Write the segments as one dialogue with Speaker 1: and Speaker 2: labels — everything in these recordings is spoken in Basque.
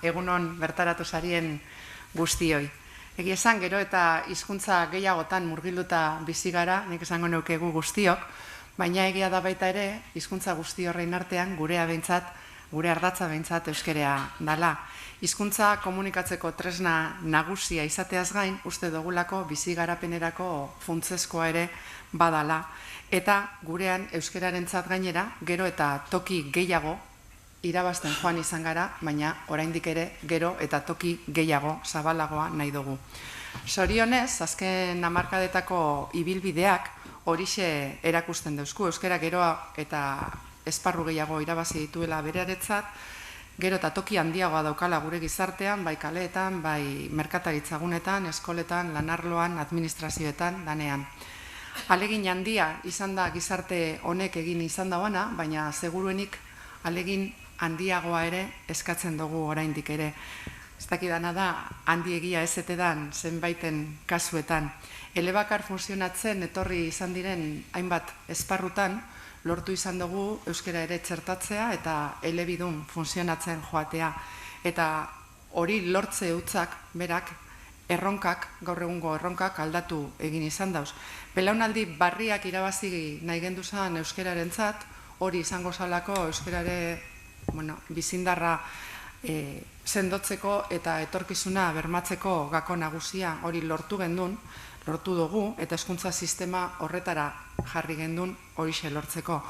Speaker 1: Egunon bertaratu sarien guztioi. Egia esan, gero eta hizkuntza gehiagotan murgilduta bizi gara, nik esango neukegu guztiok, baina egia da baita ere, hizkuntza guzti horrein artean gure ardatza behintzat euskerea dala. Hizkuntza komunikatzeko tresna nagusia izateaz gain, uste dugulako bizi garapenerako funtsezkoa ere badala, eta gurean euskerarentzat gainera, gero eta toki gehiago irabazten joan izan gara, baina oraindik ere gero eta toki gehiago zabalagoa nahi dugu. Zorionez, azken hamarkadetako ibilbideak horixe erakusten dauzku. Euskara geroa eta esparru gehiago irabazi dituela berearetzat, gero eta toki handiagoa daukala gure gizartean, bai kaleetan, bai merkataritzagunetan, eskoletan, lanarloan, administrazioetan, danean. Alegin handia izan da gizarte honek egin izan dauana, baina seguruenik alegin handiagoa ere eskatzen dugu oraindik ere. Ez dakidana da, handiegia ezetedan zenbaiten kasuetan. Elebakar funtzionatzen etorri izan diren hainbat esparrutan, lortu izan dugu euskara ere txertatzea eta elebidun funtzionatzen joatea. Eta hori lortze hutzak berak erronkak, gaur egungo erronkak aldatu egin izan dauz. Belaunaldi barriak irabazi nahi genduzan euskararentzat, hori izango zalako euskarare bizindarra sendotzeko eta etorkizuna bermatzeko gako nagusia hori lortu dugu, eta hezkuntza sistema horretara jarri gendun horixe lortzeko.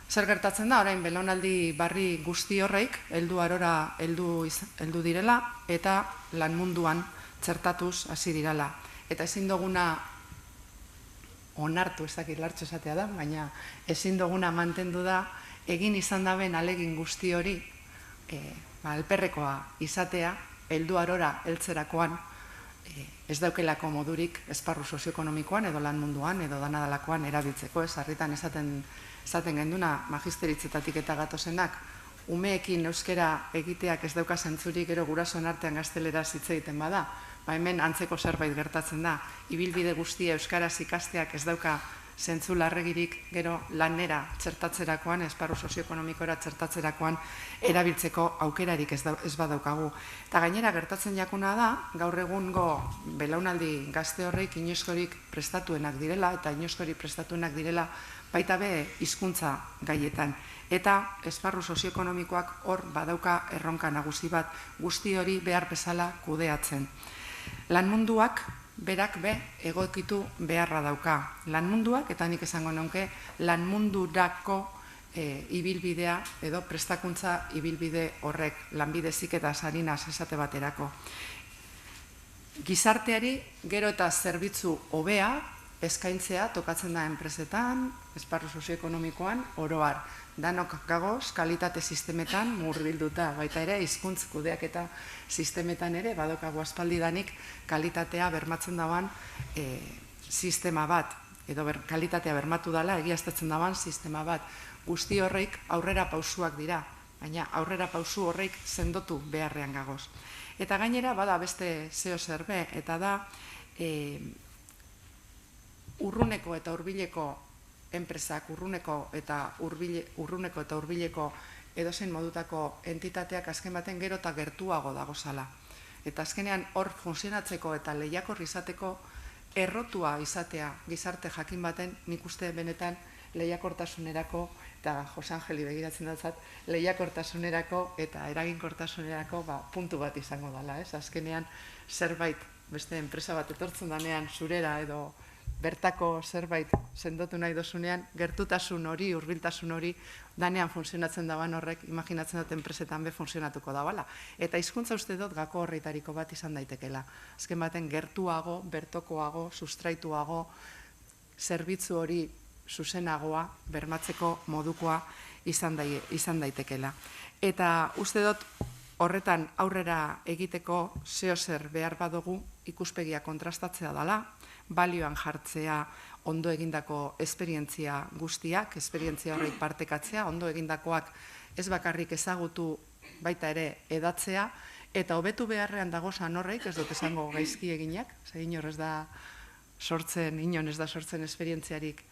Speaker 1: Zer gertatzen da, orain belaunaldi barri guzti horreik, heldu arora heldu direla, eta lan munduan txertatuz hasi direla. Eta ezin duguna onartu, ez dakit lartxo esatea da, baina ezin duguna mantendu da, egin izan daben alegin guzti hori alperrekoa izatea, heldu arora heltzerakoan, ez daukelako modurik esparru sozioekonomikoan edo lan munduan edo danadalakoan erabiltzeko. Sarritan esaten genduna magisteritzetetatik eta gatozenak, umeekin euskera egiteak ez dauka zentzurik, gero gurasoen artean gaztelera hitz egiten bada, hemen antzeko zerbait gertatzen da, ibilbide guztia euskaraz ikasteak ez dauka zentzu larregirik, gero lanera txertatzerakoan, esparru sozioekonomikora txertatzerakoan erabiltzeko aukerarik ez badaukagu. Eta gainera gertatzen jakuna da, gaur egungo belaunaldi gazte horreik inoizkorik prestatuenak direla, eta inoizkorik prestatuenak direla baita be hizkuntza gaietan. Eta esparru sozioekonomikoak hor badauka erronka nagusi bat, guzti hori behar bezala kudeatzen. Lan munduak berak egokitu beharra dauka. Lan munduak, eta nik esango nuke, lan mundurako ibilbidea edo prestakuntza ibilbide horrek, lanbide heziketa sarinaz esate baterako. Gizarteari gero eta zerbitzu hobea eskaintzea tokatzen da enpresetan, esparru sozioekonomikoan, oro har. Danok gagoz, kalitate sistemetan murbilduta, baita ere, hizkuntz kudeaketa sistemetan ere, badokago aspaldidanik kalitatea bermatzen daban sistema bat, edo kalitatea bermatu dela, egiaztatzen daban sistema bat. Guzti horreik aurrera pausuak dira, baina aurrera pausu horreik sendotu beharrean gagoz. Eta gainera, bada beste zeo zerbe, eta da urruneko eta hurbileko enpresak, urruneko eta hurbileko edozein modutako entitateak azken baten gero eta gertuago dagozala. Eta azkenean hor funtzionatzeko eta lehiakor izateko errotua izatea gizarte jakin baten, nik uste benetan lehiakortasunerako, eta Jose Angeli begiratzen datzat, lehiakortasunerako eta eraginkortasunerako puntu bat izango dela. Azkenean zerbait, beste enpresa bat etortzen danean zurera edo bertako zerbait sendotu nahi dozunean, gertutasun hori, hurbiltasun hori, danean funtzionatzen daban horrek, imaginatzen dut enpresetan funtzionatuko dabala. Eta hizkuntza uste dut gako horretariko bat izan daitekela. Azken baten gertuago, bertokoago, sustraituago, zerbitzu hori zuzenagoa, bermatzeko modukoa izan daitekela. Eta uste dut horretan aurrera egiteko zeo zer behar badugu ikuspegia kontrastatzea dela, balioan jartzea ondo egindako esperientzia guztiak, esperientzia horreik partekatzea, ondo egindakoak ez bakarrik ezagutu baita ere edatzea, eta hobetu beharrean dagozan horreik, ez dut esango gaizki eginak, inon ez da sortzen esperientziarik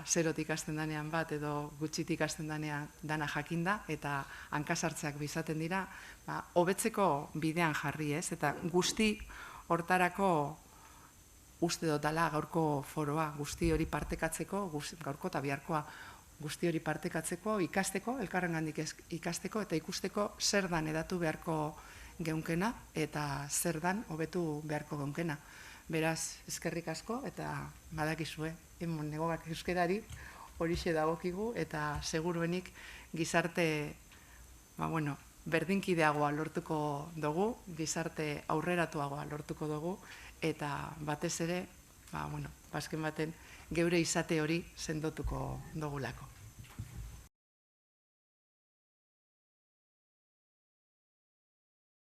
Speaker 1: zerotik ikasten danean bat edo gutxitik ikasten danean dana jakinda eta hankasartzeak bizaten dira, hobetzeko bidean jarri ez, eta guzti hortarako uste dutala gaurko foroa, guzti hori partekatzeko, gaurko eta biharkoa, guzti hori partekatzeko, ikasteko, elkarrengandik ikasteko eta ikusteko zer dan edatu beharko geunkena eta zer dan hobetu beharko geunkena. Beraz, eskerrik asko eta badakizue, negokak euskerari horixe dagokigu eta seguruenik gizarte berdinkideagoa lortuko dugu, gizarte aurreratuagoa lortuko dugu eta batez ere, azken baten, geure izate hori sendotuko dugulako.